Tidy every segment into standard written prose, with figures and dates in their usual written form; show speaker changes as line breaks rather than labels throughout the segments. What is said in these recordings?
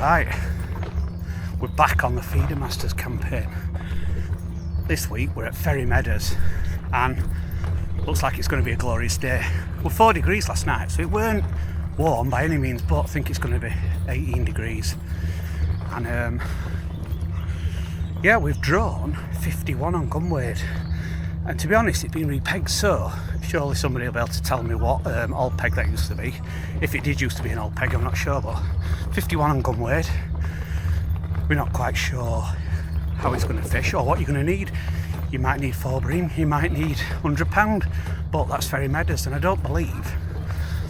Right, we're back on the Feedermasters campaign. This week we're at FERRY Meadows and looks like it's going to be a glorious day. We're 4 degrees last night, so it weren't warm by any means, but I think it's going to be 18 degrees. And yeah, we've drawn 51 on gun weight. And to be honest, it's been repegged, so surely somebody will be able to tell me what old peg that used to be. If it did used to be an old peg, I'm not sure, but 51 on gun weight. We're not quite sure how it's going to fish or what you're going to need. You might need 4 bream, you might need £100, but that's FERRY Meadows, and I don't believe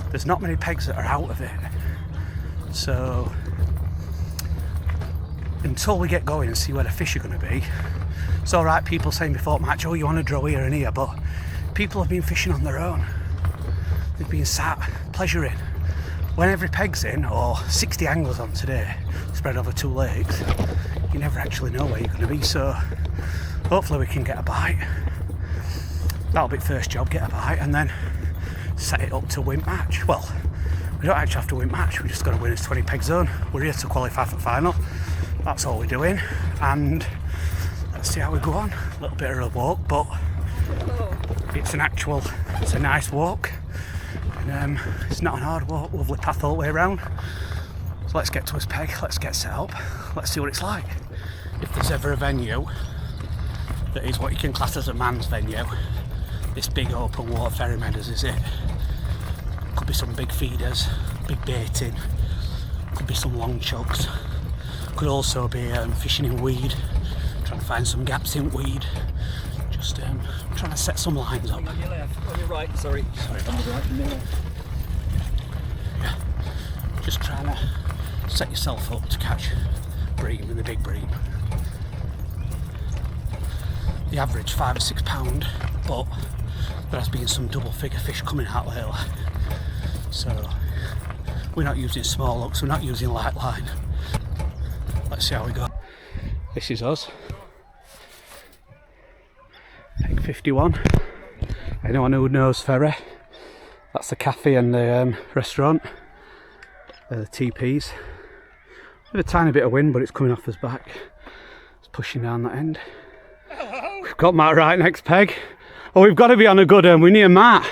there's not many pegs that are out of it. So until we get going and see where the fish are going to be, it's alright people saying before match, oh, you want to draw here and here, but people have been fishing on their own. They've been sat pleasuring. When every peg's in, or 60 anglers on today, spread over 2 lakes, you never actually know where you're going to be, so hopefully we can get a bite. That'll be first job, get a bite, and then set it up to win match. Well, we don't actually have to win match, we just got to win this 20 peg zone. We're here to qualify for final, that's all we're doing, and let's see how we go on. A little bit of a walk, but it's a nice walk, and it's not an hard walk, lovely path all the way around. So let's get to his peg, let's get set up, let's see what it's like. If there's ever a venue that is what you can class as a man's venue, this big open water FERRY Meadows is it. Could be some big feeders, big baiting, could be some long chugs, could also be fishing in weed, trying to find some gaps in weed, just trying to set some lines up.
On your left, on your right, sorry.
Sorry
on the right and the left.
Yeah, just trying to set yourself up to catch bream in the big bream. The average £5 or £6, but there has been some double figure fish coming out lately. So we're not using small hooks, we're not using light line. Let's see how we go. This is us. Peg 51. Anyone who knows Ferry, that's the cafe and the restaurant. The TPs. With a tiny bit of wind, but it's coming off us back. It's pushing down that end. Hello. We've got Matt right next peg. Oh, we've got to be on a good one. We need a Matt.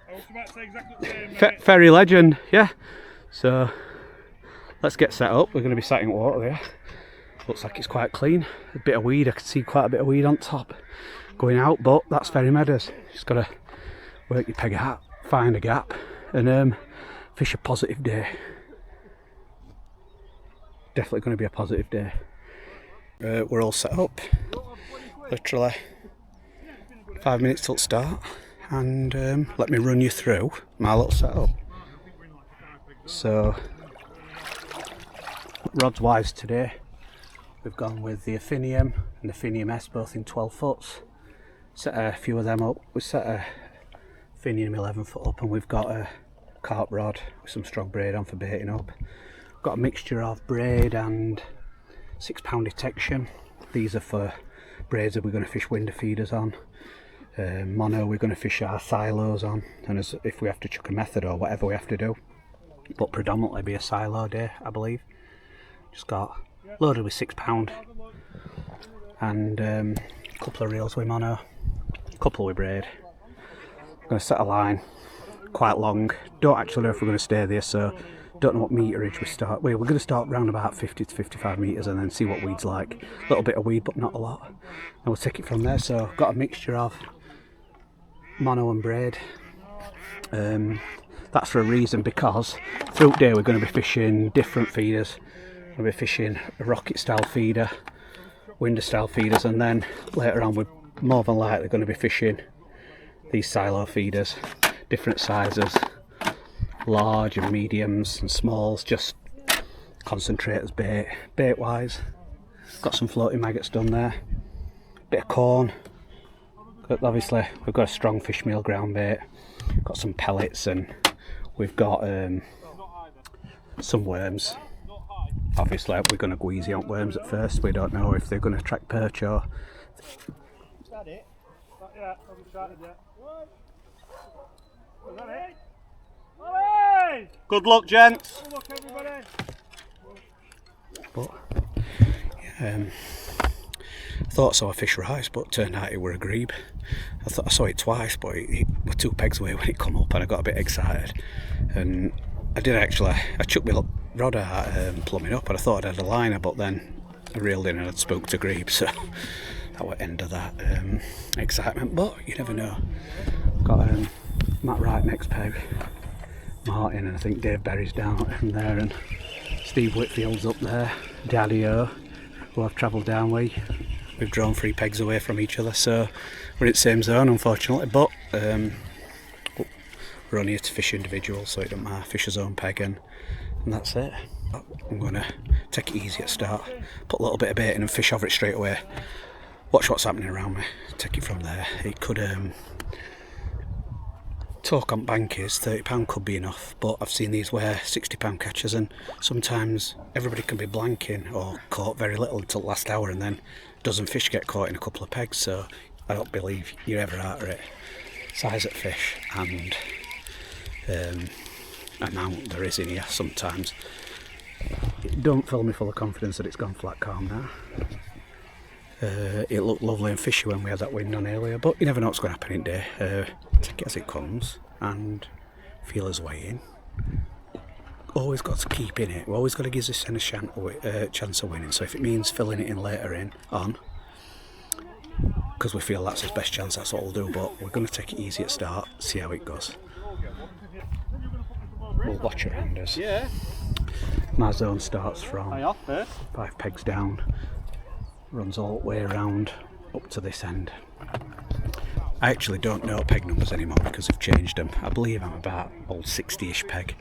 I was about to say exactly the same.
Ferry legend, yeah. So let's get set up. We're going to be sat in water there. Looks like it's quite clean. A bit of weed. I can see quite a bit of weed on top going out, but that's FERRY Meadows. Just got to work your peg out, find a gap, and fish a positive day. Definitely going to be a positive day. We're all set up. Literally 5 minutes till start, and let me run you through my little setup. So, rods wise today, we've gone with the Affinium and the Affinium S, both in 12 foots. Set a few of them up. We set a Affinium 11 foot up, and we've got a carp rod with some strong braid on for baiting up. We've got a mixture of braid and £6 detection. These are for braids that we're going to fish window feeders on. Mono we're going to fish our silos on, and if we have to chuck a method or whatever we have to do, but predominantly be a silo day, I believe. Just got loaded with £6 and a couple of reels with mono, a couple with braid. I'm going to set a line quite long. Don't actually know if we're going to stay there, so don't know what meterage we start. We're going to start around about 50 to 55 metres and then see what weed's like. A little bit of weed, but not a lot. And we'll take it from there. So I've got a mixture of mono and braid. That's for a reason, because throughout the day we're going to be fishing different feeders. We'll be fishing a rocket style feeder, window style feeders, and then later on we're more than likely going to be fishing these silo feeders, different sizes, large and mediums and smalls, just concentrate as bait wise. Got some floating maggots done there, bit of corn. Obviously we've got a strong fish meal ground bait, got some pellets, and we've got some worms. Obviously we're going to go easy on worms at first. We don't know if they're going to attract perch or...
Is that it? Yeah, haven't started yet. Is that it?
Good luck, gents.
Good luck, everybody.
But I thought I saw a fish rise, but turned out it were a grebe. I thought I saw it twice, but it was 2 pegs away when it come up, and I got a bit excited. And I did actually, I chucked my rod out plumbing up, and I thought I'd had a liner, but then I reeled in and I'd spooked a grebe, so that was the end of that excitement. But you never know. Got Matt Wright next peg, Martin, and I think Dave Berry's down in there, and Steve Whitfield's up there, Daddy-O, who I've travelled down with. We've drawn 3 pegs away from each other, so we're in the same zone, unfortunately, but we're only here to fish individuals, so it doesn't matter, fish his own peg, and that's it. I'm going to take it easy at start, put a little bit of bait in and fish over it straight away, watch what's happening around me, take it from there. It could, talk on bank is £30 could be enough, but I've seen these wear £60 catchers, and sometimes everybody can be blanking or caught very little until the last hour, and then dozen fish get caught in a couple of pegs. So I don't believe you're ever out of it. Size of fish and amount there is in here sometimes. It don't fill me full of confidence that it's gone flat calm now. It looked lovely and fishy when we had that wind on earlier, but you never know what's going to happen in day. Take it as it comes and feel his way in. Always got to keep in it. We've always got to give this a chance of winning. So if it means filling it in later on, because we feel that's his best chance, that's what we'll do. But we're going to take it easy at start, see how it goes. We'll watch around us.
Yeah.
My zone starts from
High off first.
5 pegs down, runs all the way around up to this end. I actually don't know peg numbers anymore because I've changed them. I believe I'm about old 60-ish peg,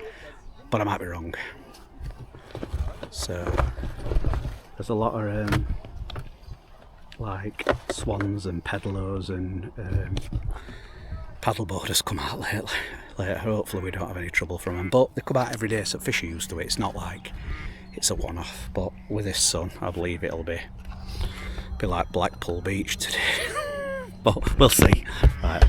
but I might be wrong. So there's a lot of like swans and pedaloes and paddleboarders come out later. Hopefully we don't have any trouble from them, but they come out every day, so fish are used to it. It's not like it's a one-off, but with this sun I believe it'll be like Blackpool Beach today. But we'll see. Right.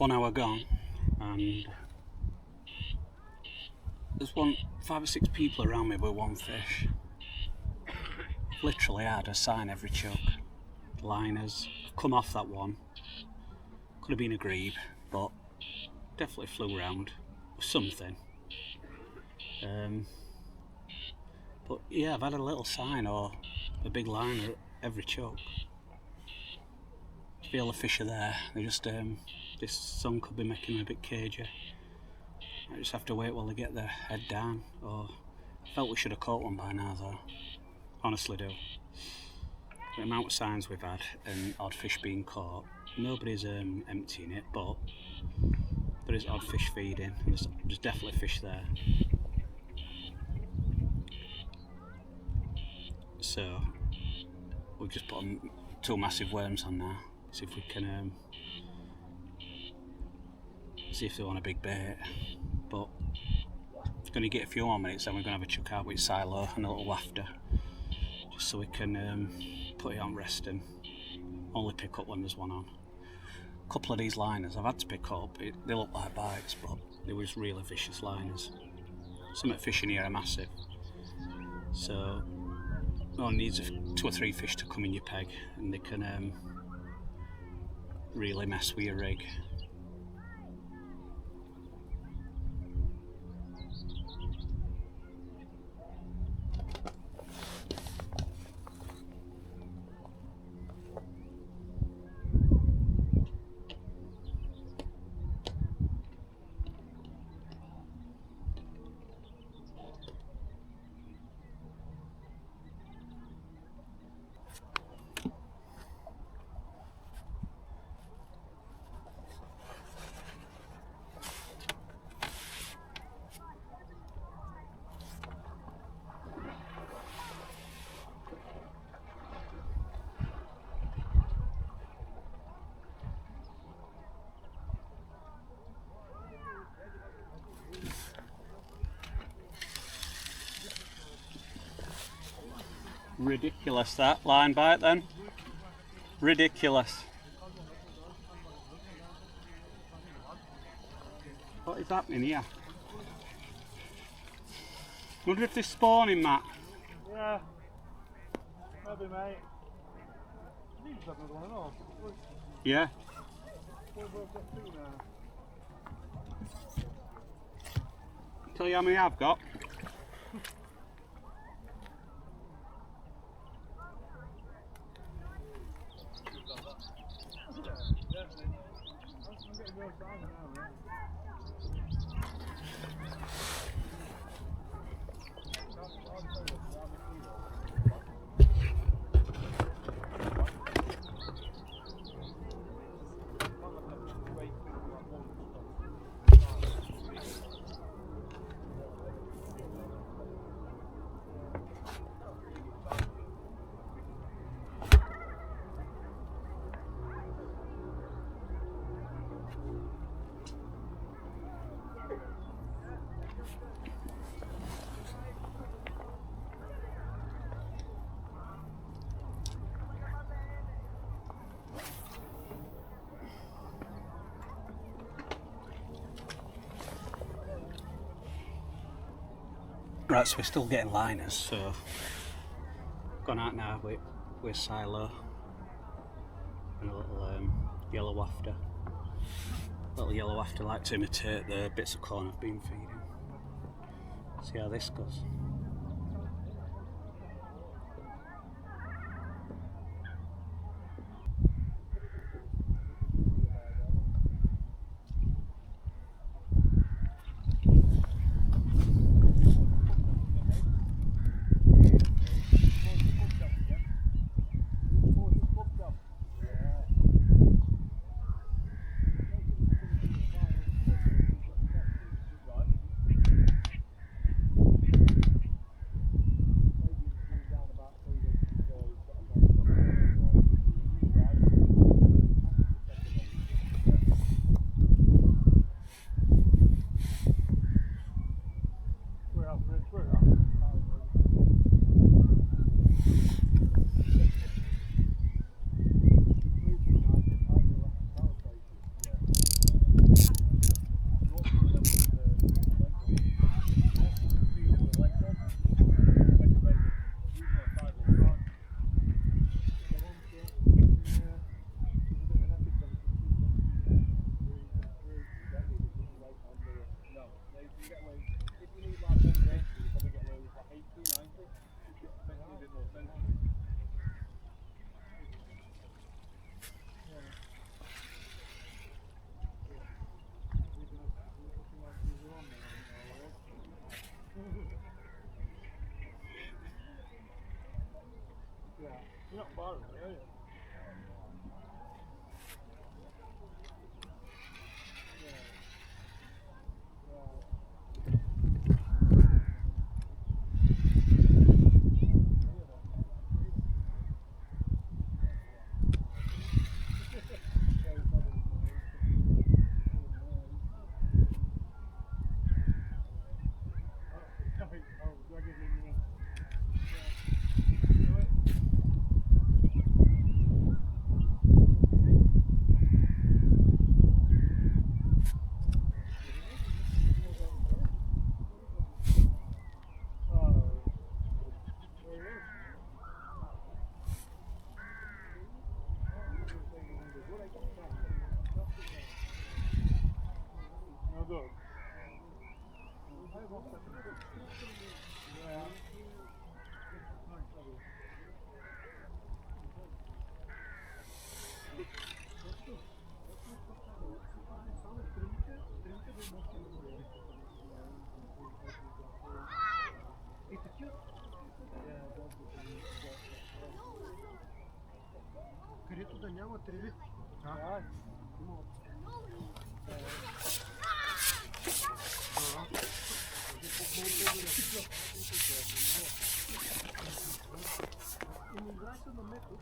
1 hour gone, and there's 5 or 6 people around me with one fish. Literally had a sign every chuck. Liners. I've come off that one. Could have been a grebe, but definitely flew around with something. But yeah, I've had a little sign or a big liner at every chuck. I feel the fish are there. They just this sun could be making them a bit cagey. I just have to wait while they get their head down. I felt we should have caught one by now though. Honestly do. The amount of signs we've had and odd fish being caught, nobody's emptying it, but there is odd fish feeding. There's definitely fish there. So we've just put 2 massive worms on now. See if we can see if they want a big bait. But it's going to get a few more minutes, then we're going to have a chuck out with silo and a little wafter, just so we can put it on rest and only pick up when there's one on. A couple of these liners I've had to pick up. They look like bites, but they was really vicious liners. Some of the fish in here are massive, so it only needs 2 or 3 fish to come in your peg and they can really mess with your rig. Ridiculous that line bite then. Ridiculous. What is happening here? Wonder if they're spawning, Matt.
Yeah. Maybe, mate. You just have another one on.
Yeah. Tell you how many I've got. Right, so we're still getting liners, so gone out now with silo and a little yellow wafter. Little yellow wafter like to imitate the bits of corn I've been feeding. See how this goes.
You're not far away, are you?
Където да няма треви. Имиграция на меко.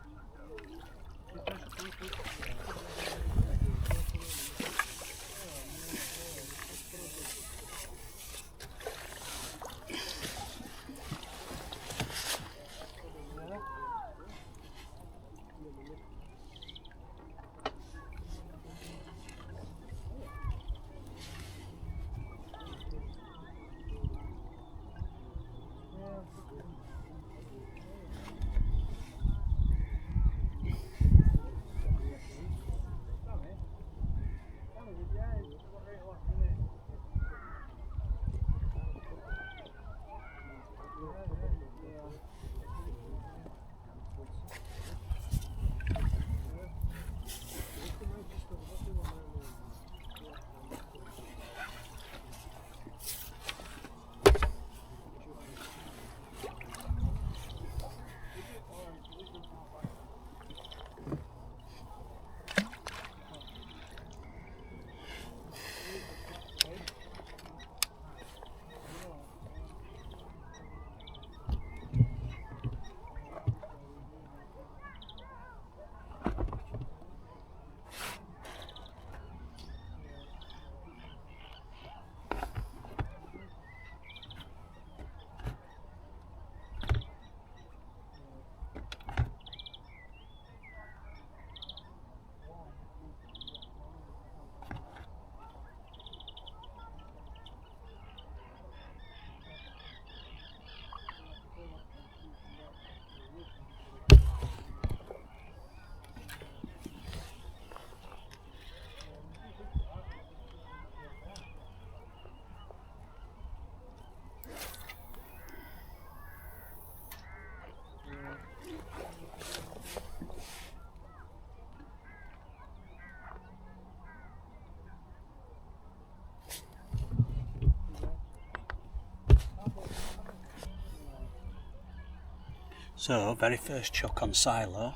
So, very first chuck on silo,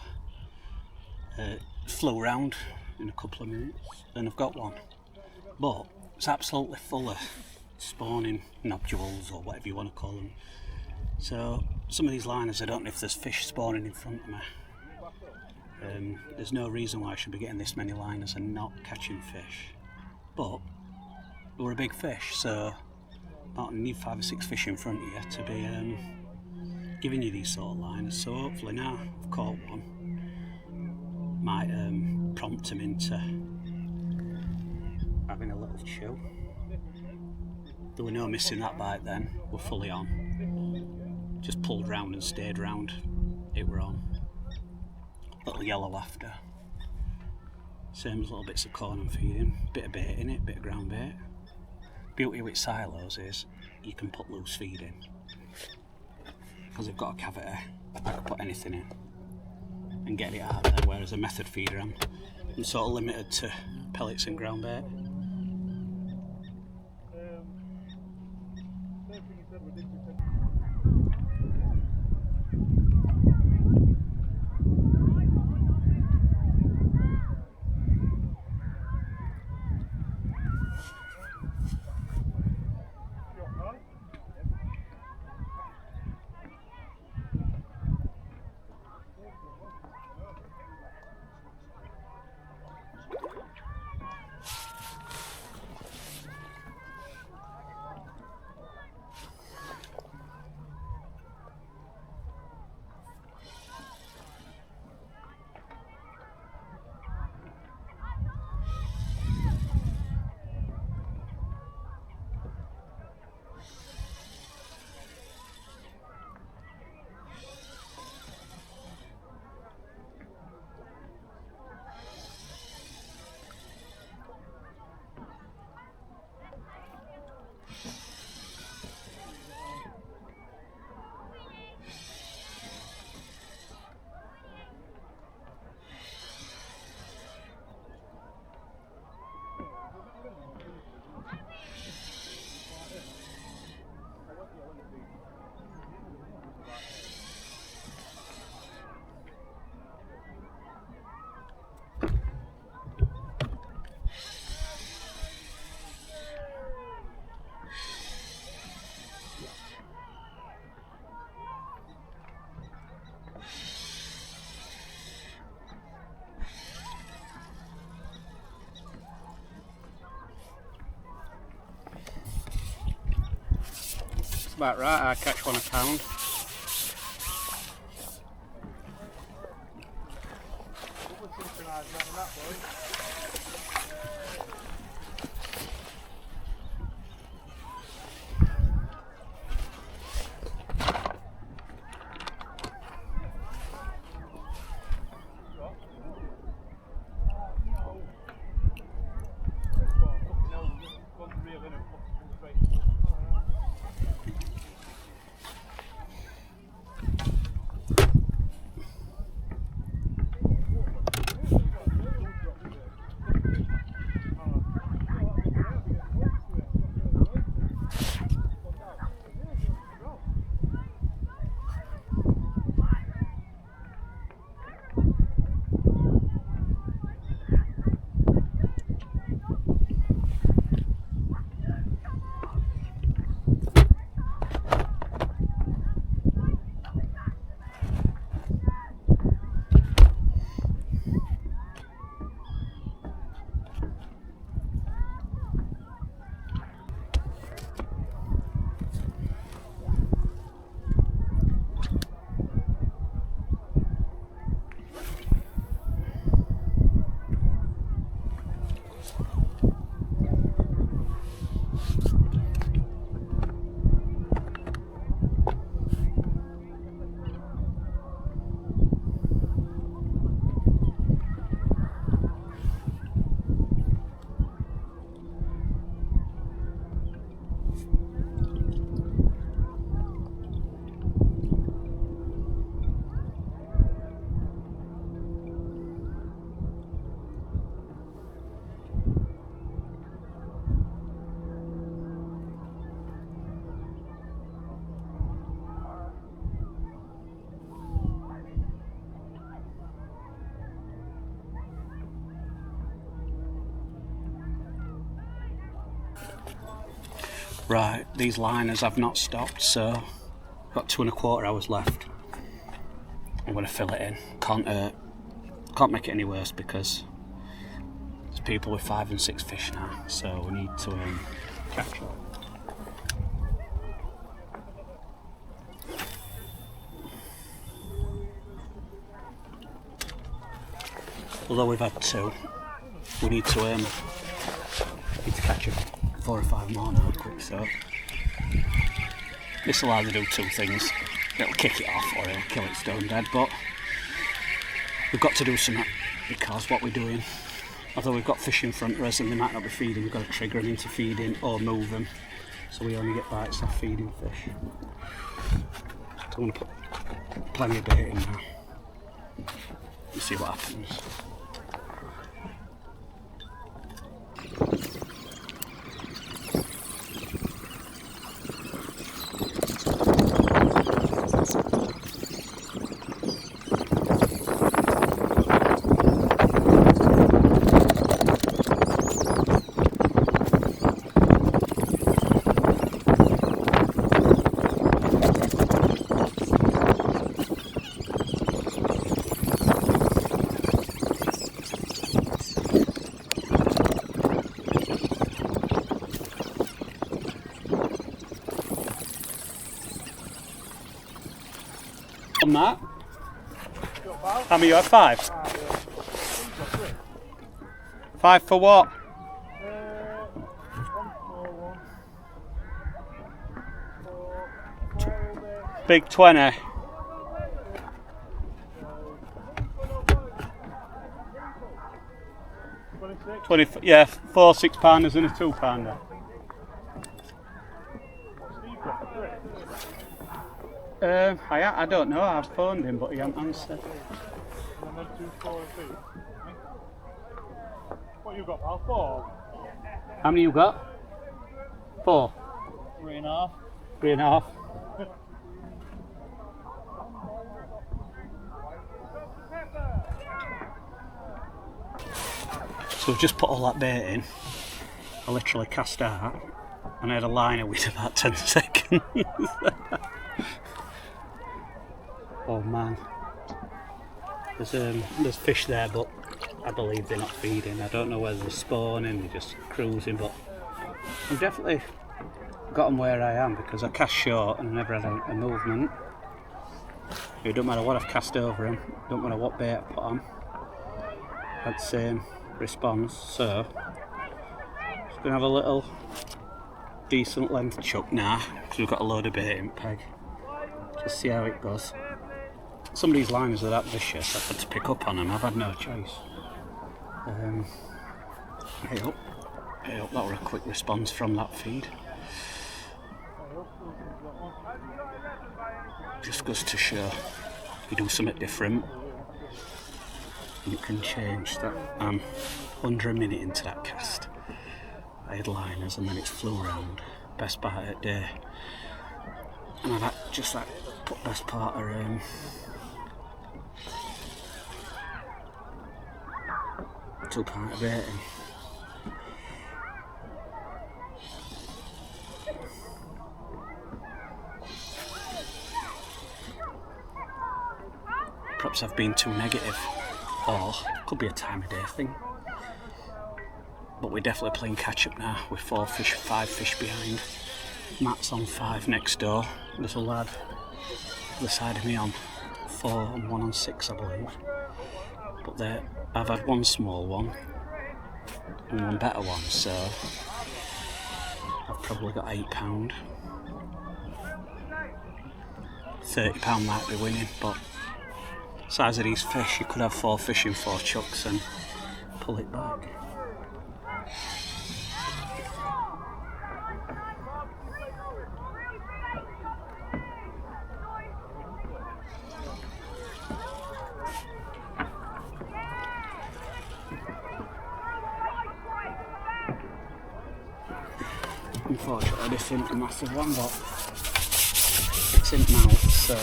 flew round in a couple of minutes, and I've got one. But it's absolutely full of spawning nodules, or whatever you want to call them. So, some of these liners, I don't know if there's fish spawning in front of me. There's no reason why I should be getting this many liners and not catching fish. But, they were a big fish, so I need 5 or 6 fish in front of you to be giving you these sort of liners. So hopefully now I've caught one, might prompt them into having a little chew. There were no missing that bite then, we're fully on. Just pulled round and stayed round, it were on. Little yellow after. Same as little bits of corn I'm feeding, bit of bait in it, bit of ground bait. Beauty with silos is you can put loose feed in. Because they've got a cavity, I can put anything in and get it out there, whereas a method feeder I'm sort of limited to pellets and ground bait. about right. I catch one a pound. Right, these liners have not stopped, so I've got 2¼ hours left. I'm going to fill it in. Can't make it any worse because there's people with 5 and 6 fish now, so we need to catch up. Although we've had 2, we need to catch up 4 or 5 more now quick, so this will either do 2 things. It'll kick it off or it'll kill it stone dead, but we've got to do something because what we're doing, although we've got fish in front of us and they might not be feeding, we've got to trigger them into feeding or move them, so we only get bites off feeding fish. So I'm going to put plenty of bait in now and see what happens. On that? How many you have? 5? 5 for what? Big 20. 20, yeah, 4 6-pounders and a 2-pounder. I don't know, I've phoned him but he hasn't answered.
And then 2 4 feet. What you got, pal? 4?
How many you got? 4?
3.5.
3.5. So we've just put all that bait in. I literally cast out and I had a liner with about 10 seconds. Oh man, there's fish there, but I believe they're not feeding. I don't know whether they're spawning, they're just cruising, but I'm definitely got them where I am because I cast short and I never had a movement. It don't matter what I've cast over them, don't matter what bait I put on, had the same response. So just gonna have a little decent length chuck now because we've got a load of bait in peg. Just see how it goes. Some of these liners are that vicious, I've had to pick up on them, I've had no choice. I hope that were a quick response from that feed. Just goes to show, if you do something different, you can change that. I'm under a minute into that cast. I had liners and then it flew around. Best part of the day. And I've had just like put best part of two part of baiting. Perhaps I've been too negative, or could be a time of day thing. But we're definitely playing catch up now with 4 fish, 5 fish behind. Matt's on 5 next door. There's a lad the side of me on 4 and 1 on 6, I believe. But I've had one small one and one better one, so I've probably got £8. £30 might be winning, but size of these fish, you could have 4 fish in 4 chucks and pull it back. Unfortunately this isn't a massive one, but it's in mouth, so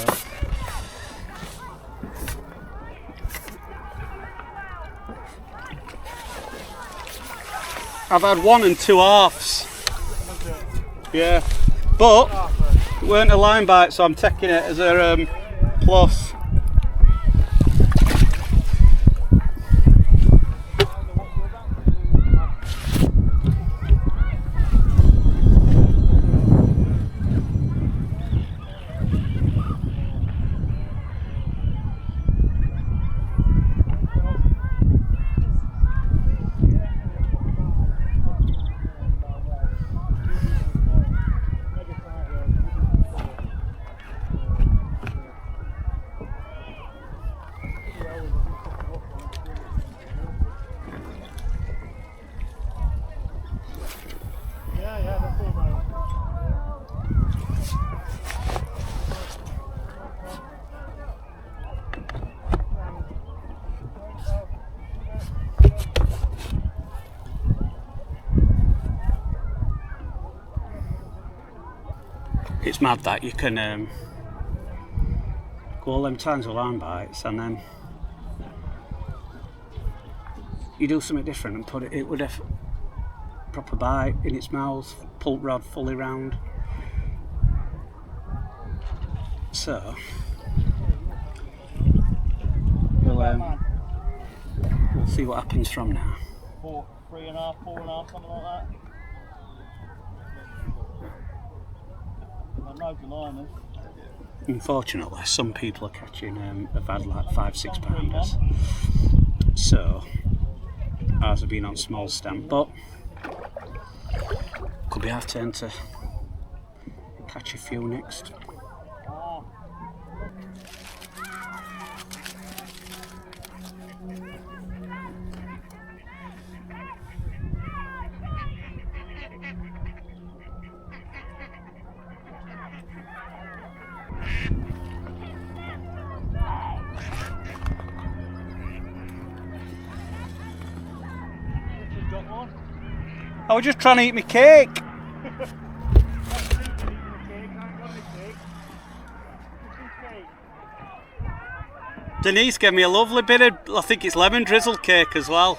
I've had 1 and 2 halves. Yeah, but it weren't a line bite, so I'm taking it as a plus. It's mad that you can go all them times with line bites and then you do something different and put it would have proper bite in its mouth, pulp rod fully round. So we'll see what happens from now.
4, 3.5, 4.5, something like that.
Unfortunately, some people are catching have had like 5-6 pounders, so ours have been on small stamp, but could be our turn to catch a few next. I was just trying to eat my cake. Denise gave me a lovely bit of, I think it's lemon drizzle cake as well.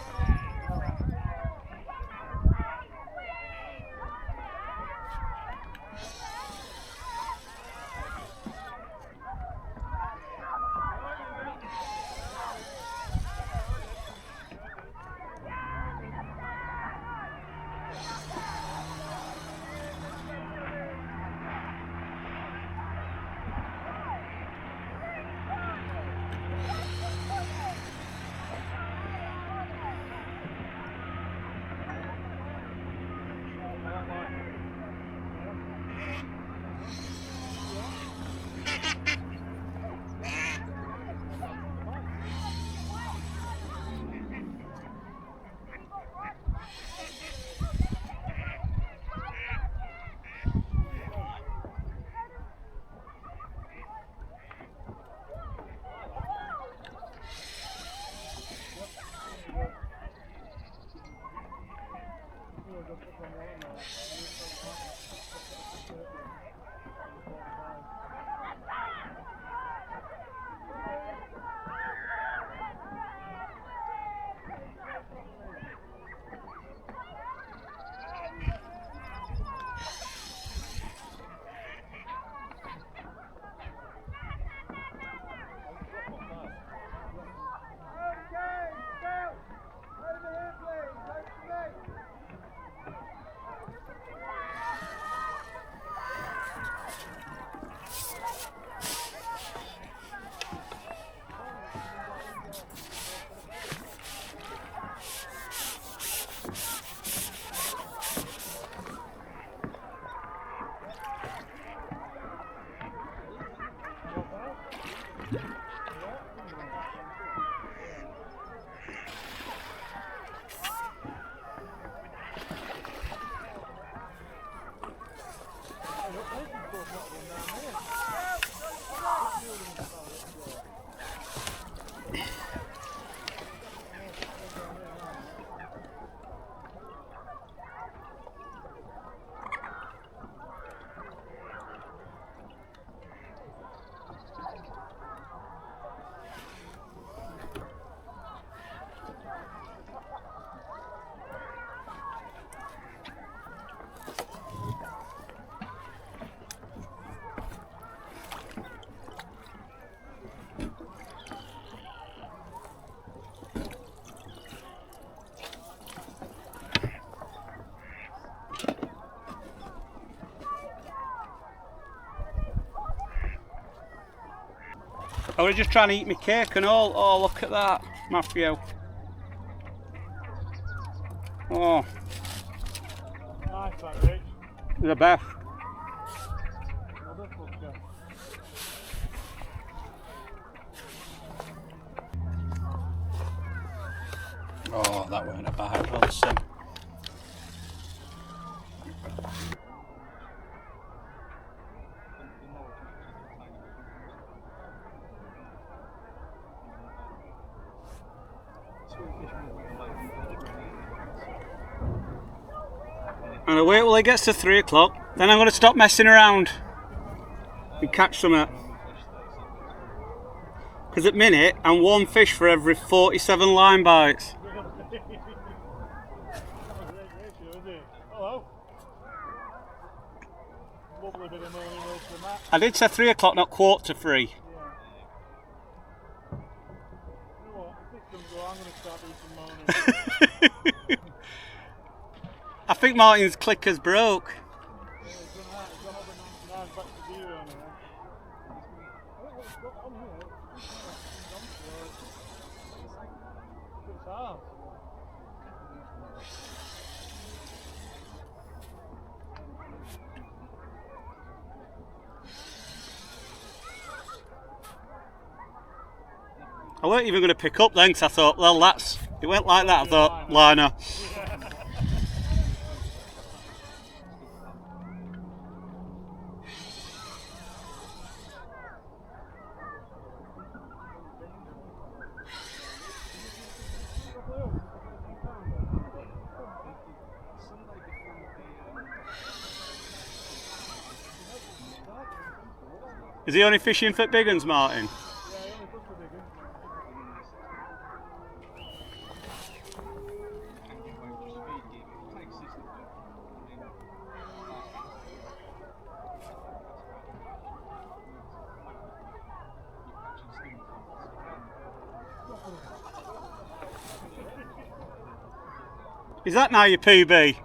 Or are you just trying to eat my cake and all? Oh, look at that, Matthew. Oh,
Nice, that Rich.
the best.
Another fucker.
Oh, that weren't a bad one, son. And I wait till it gets to 3 o'clock, then I'm going to stop messing around and catch some. Because at minute, I'm 1 fish for every 47 line bites.
Hello. Lovely bit of morning roast for Matt.
I did say 3 o'clock, not 2:45.
You know what? If this doesn't go, I'm going to start doing some moaning.
I think Martin's clicker's broke.
Yeah, he's done that. He's gone over 99 back to 0 on it. I don't know what's got on here. It's hard.
I weren't even going to pick up then, because I thought, well, it went like that. I thought, liner. Is he only fishing for big uns, Martin? Is that now your PB?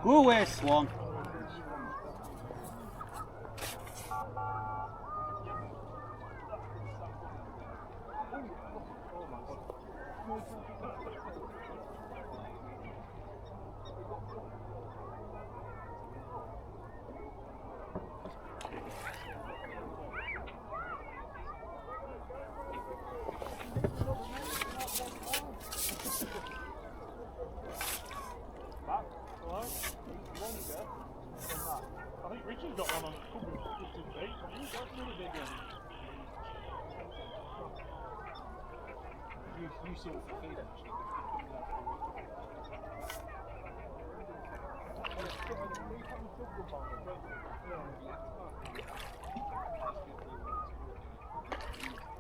Go away, Swan.
I think Richard's got one on a couple of just bait. I think that's really big one.
You saw the feeder.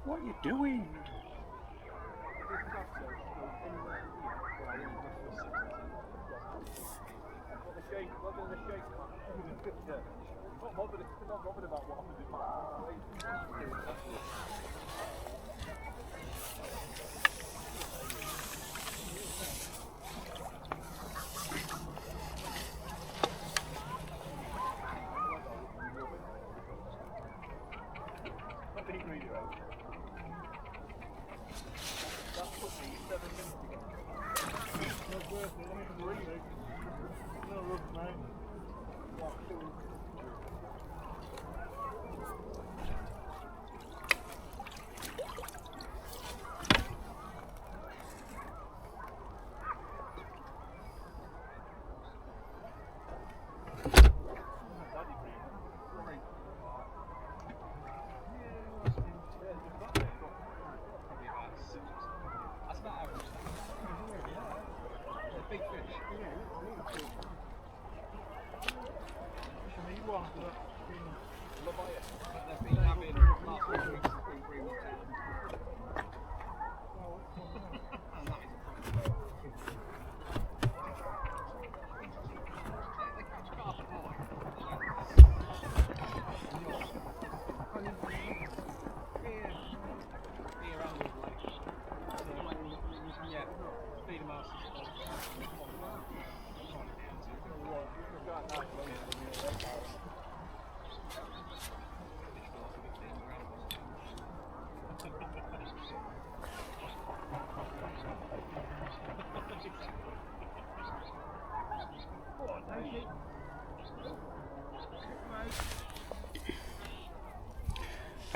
What are you doing?
Not bothered about what happens in my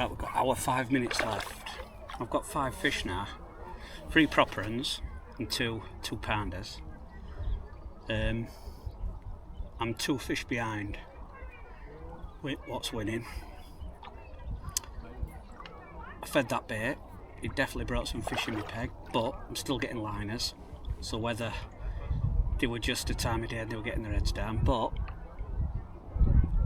Right, we've got our 5 minutes left. I've got 5 fish now. 3 proper ones and 2 pounders. I'm 2 fish behind. Wait, what's winning? I fed that bait. It definitely brought some fish in my peg, but I'm still getting liners. So whether they were just a time of day and they were getting their heads down, but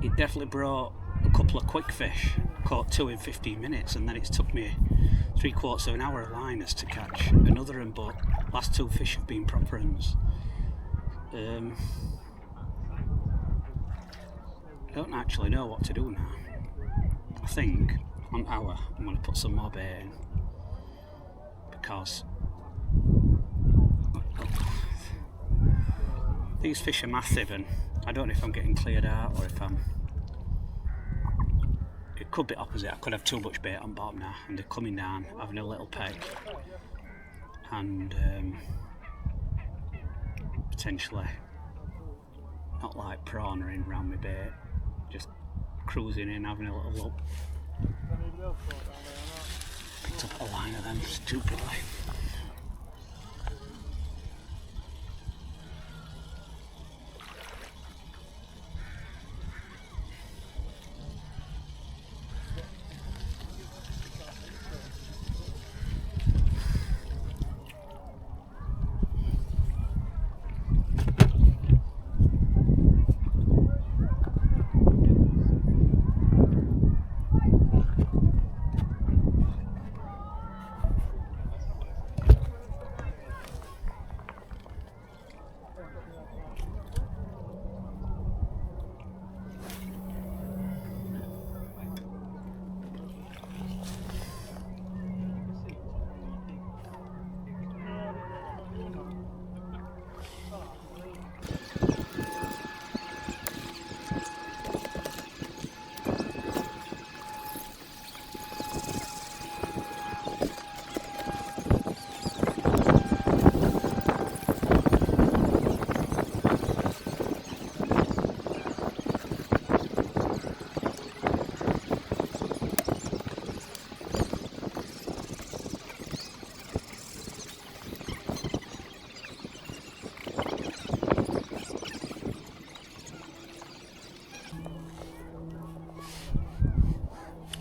it definitely brought a couple of quick fish. Caught 2 in 15 minutes, and then it's took me 3/4 of an hour of liners to catch another one, but last 2 fish have been proper ones. I don't actually know what to do now. I think on our I'm going to put some more bait in, because these fish are massive, and I don't know if I'm getting cleared out or if it could be opposite. I could have too much bait on bottom now and they're coming down, having a little peg, and potentially not like prawning around my bait, just cruising in, having a little look. Picked up a line of them stupidly.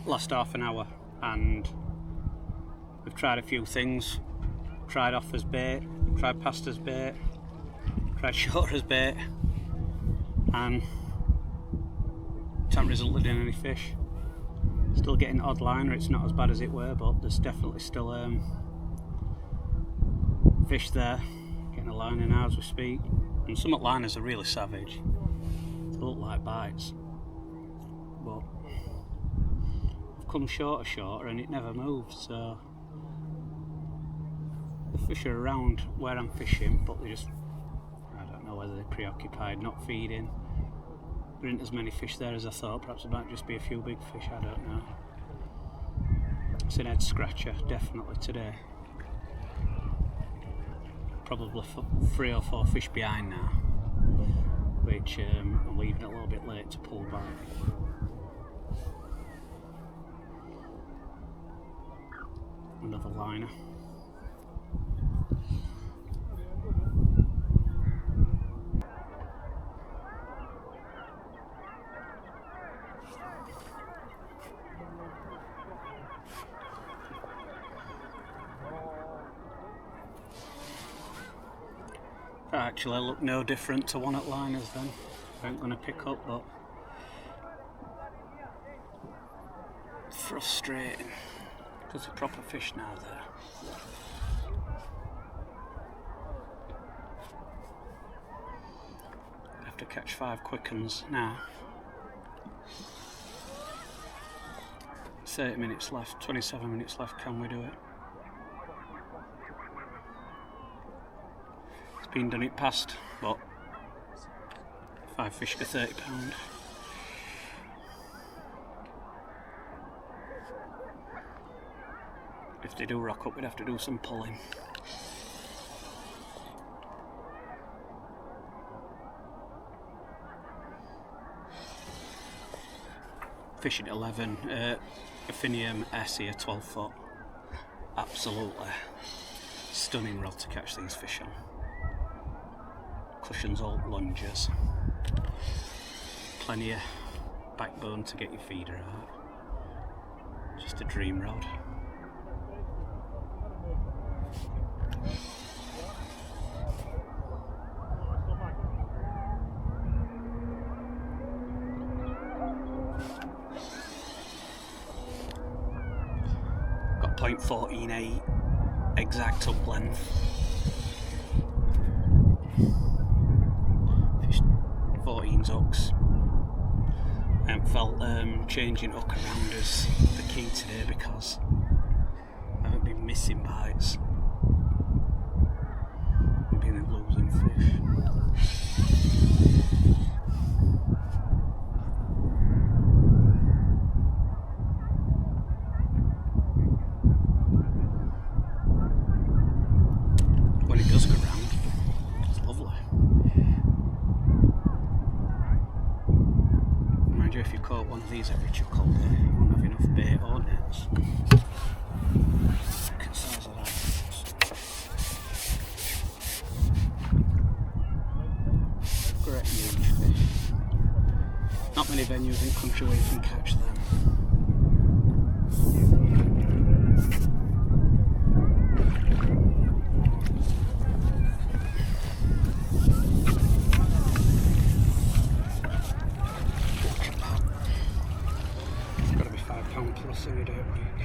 Last half an hour and we've tried a few things. Tried off as bait, tried past as bait, tried short as bait, and it hasn't resulted in any fish. Still getting odd liner. It's not as bad as it were, but there's definitely still fish there. Getting a liner now as we speak, and some liners are really savage. They look like bites, but come shorter and it never moves, so the fish are around where I'm fishing, but they just, I don't know whether they're preoccupied not feeding. There aren't as many fish there as I thought. Perhaps it might just be a few big fish, I don't know. It's an head scratcher definitely today. Probably 3 or 4 fish behind now, which I'm leaving it a little bit late to pull back. Another liner. That actually look no different to one at liners then. I ain't going to pick up, but frustrating. There's a proper fish now there. I have to catch 5 quick uns now. 30 minutes left, 27 minutes left, can we do it? It's been done it past, but 5 fish for £30. If they do rock up, we'd have to do some pulling. fishing 11, Affinium S here, 12 foot. Absolutely stunning rod to catch these fish on. Cushions all lunges. Plenty of backbone to get your feeder out. Just a dream rod. Got 0.148 exact up length. Fished 14 hooks. I haven't felt changing hook around is the key today because I haven't been missing bites. I've been losing fish. When it does go round, it's lovely. Mind you, if you caught one of these every chuck all day, you won't have enough bait or nets. Look at the size of that. Great huge fish. Not many venues in the country where you can catch them. Plus any day of the week.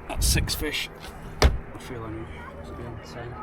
That's 6 fish. I feel enough to be on the same.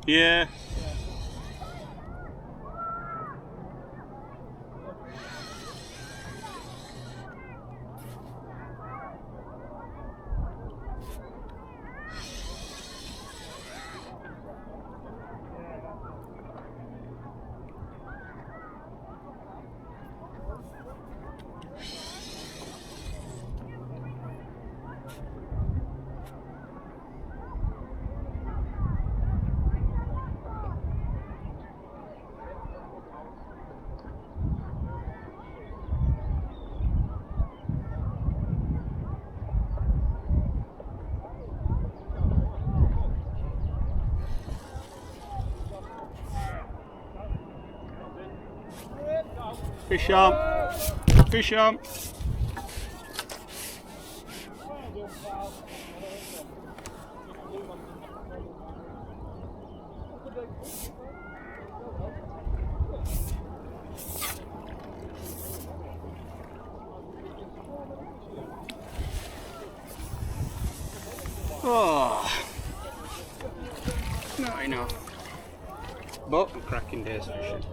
Yeah. Fish on. Fish on. Oh, not enough. but a cracking day's fishing.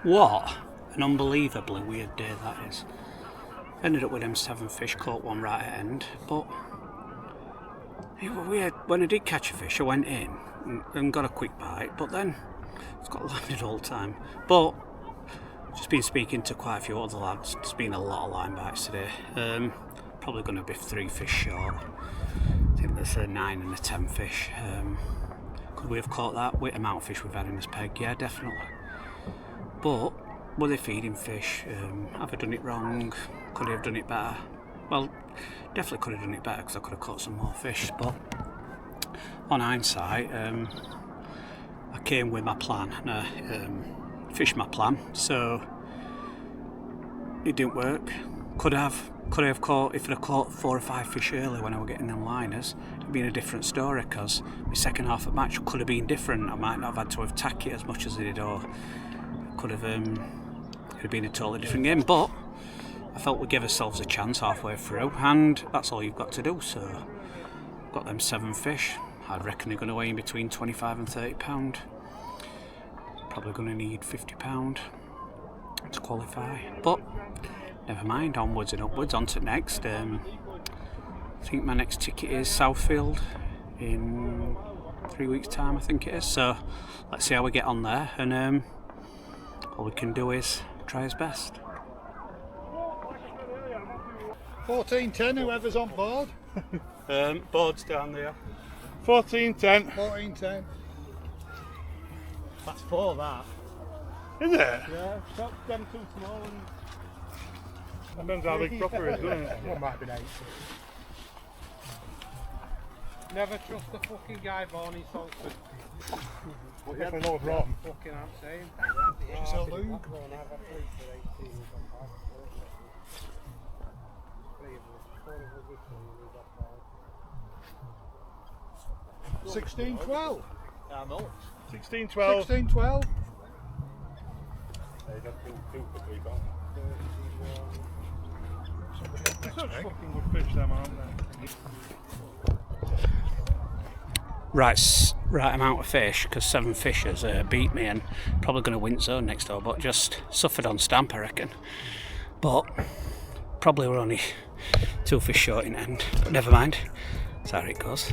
What an unbelievably weird day that is. Ended up with them 7 fish, caught one right at end, but it was weird. When I did catch a fish, I went in and got a quick bite, but then it's got landed all the time. But just been speaking to quite a few other lads, there's been a lot of line bites today. Probably going to be 3 fish short. I think there's a 9 and a 10 fish. Could we have caught that with the amount of fish we've had in this peg? Yeah, definitely. But were they feeding fish? Have I done it wrong? Could I have done it better? Well, definitely could have done it better because I could have caught some more fish. But on hindsight, I came with my plan and fished my plan. So it didn't work. Could I have caught, if I'd have caught 4 or 5 fish early when I was getting them liners, it'd been a different story because my second half of the match could have been different. I might not have had to have tack it as much as I did, or could have it'd have been a totally different game. But I felt we gave ourselves a chance halfway through, and that's all you've got to do. So got them 7 fish. I reckon they're going to weigh in between 25 and 30 pound. Probably going to need 50 pound to qualify, but never mind, onwards and upwards, on to next. I think my next ticket is Southfield in 3 weeks time, I think it is, so let's see how we get on there, and all we can do is try his best.
14.10, whoever's on board.
Board's down there.
14.10.
14.10.
That's 4, that. Is it? Yeah, stop them too small. And depends how big proper is, doesn't it?
Well, might be 8. Never trust the fucking guy born in Salford.
Definitely no wrong.
Fucking I'm saying.
It's a Luke.
16.12.
Yeah, I know.
16.12.
16.12.
Such fucking good fish, them, aren't they?
Right amount of fish, because 7 fishers beat me, and probably going to win zone next door, but just suffered on stamp, I reckon. But probably we're only 2 fish short in end, but never mind, that's how it goes.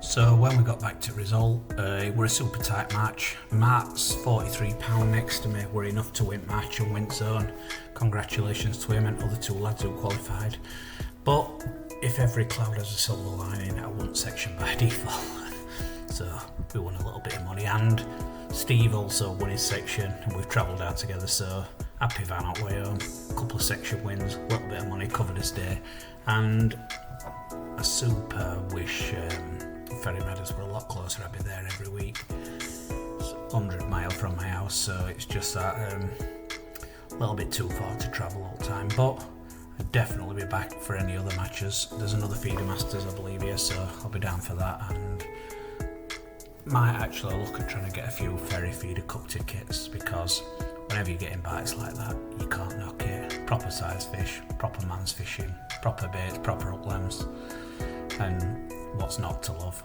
So when we got back to result, it were a super tight match. Matt's £43 next to me were enough to win match and win zone. Congratulations to him and other 2 lads who qualified. But if every cloud has a silver lining, I won section by default. So we won a little bit of money, and Steve also won his section, and we've travelled out together, so happy van out way home. A couple of section wins, a little bit of money, covered his day, and a super wish Ferry Meadows were a lot closer. I'd be there every week. It's 100 miles from my house, so it's just that a little bit too far to travel all the time, but I'd definitely be back for any other matches. There's another Feedermasters, I believe, here, so I'll be down for that, and might actually look at trying to get a few Ferry Feeder Cup tickets, because whenever you're getting bites like that, you can't knock it. Proper size fish, proper man's fishing, proper baits, proper uplands, and what's not to love.